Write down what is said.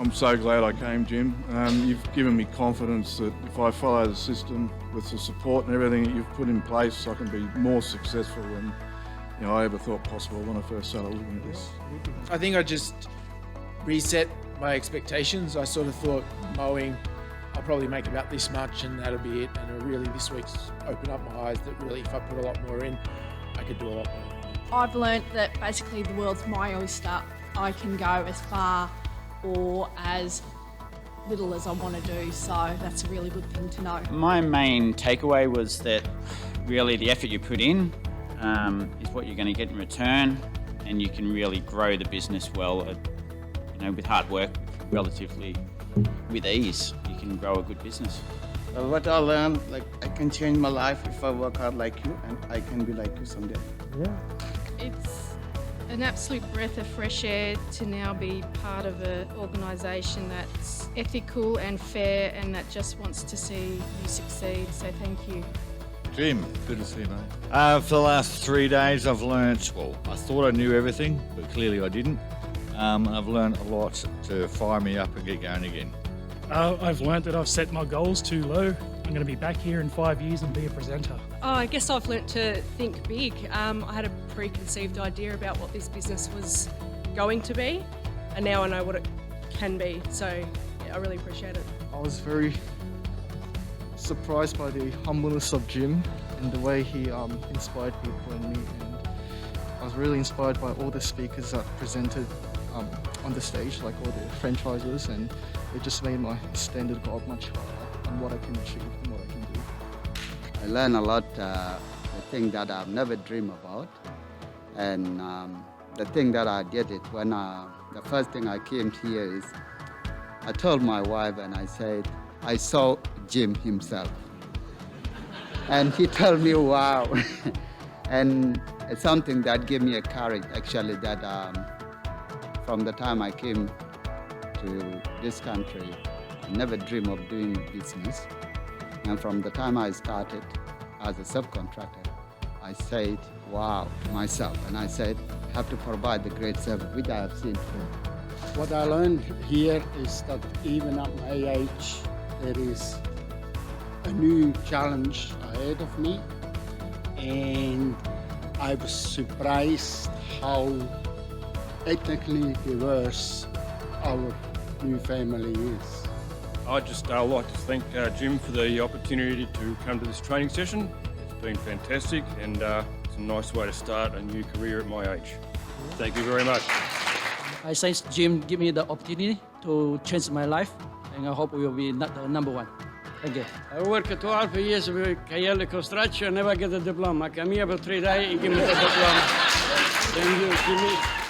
I'm so glad I came, Jim. You've given me confidence that if I follow the system with the support and everything that you've put in place, I can be more successful than I ever thought possible when I first started looking at this. I think I just reset my expectations. I sort of thought mowing, I'll probably make about this much and that'll be it. And really this week's opened up my eyes that really if I put a lot more in, I could do a lot more. I've learnt that basically the world's my oyster. I can go as far or as little as I want to do, so that's a really good thing to know. My main takeaway was that really the effort you put in is what you're going to get in return, and you can really grow the business well, with hard work, relatively with ease. You can grow a good business. Well, what I learned, I can change my life if I work hard like you, and I can be like you someday. Yeah. It's an absolute breath of fresh air to now be part of an organisation that's ethical and fair and that just wants to see you succeed, so thank you. Jim, good to see you, mate. For the last 3 days I've learnt, I thought I knew everything, but clearly I didn't. I've learnt a lot to fire me up and get going again. I've learnt that I've set my goals too low. I'm going to be back here in 5 years and be a presenter. I guess I've learnt to think big. I had a preconceived idea about what this business was going to be, and now I know what it can be, so yeah, I really appreciate it. I was very surprised by the humbleness of Jim and the way he inspired people and me, and I was really inspired by all the speakers that presented on the stage, like all the franchises, and it just made my standard go up much higher on what I can achieve and what I can do. I learned a lot, the thing that I've never dreamed about, and the thing that I did it when the first thing I came here is I told my wife and I said, I saw Jim himself. And he told me, wow. And it's something that gave me a courage, actually, that from the time I came to this country, I never dreamed of doing business. And from the time I started as a subcontractor, I said, wow, to myself. And I said, I have to provide the great service, which I have seen through. What I learned here is that even at my age, there is a new challenge ahead of me. And I was surprised how ethnically diverse our new family is. I'd just like to thank Jim for the opportunity to come to this training session. It's been fantastic, and it's a nice way to start a new career at my age. Thank you very much. I thank Jim give me the opportunity to change my life, and I hope we will be not the number one. Thank you. I worked 12 years with Kayali construction, never get a diploma. I come here for 3 days and give me the diploma. Thank you, Jimmy.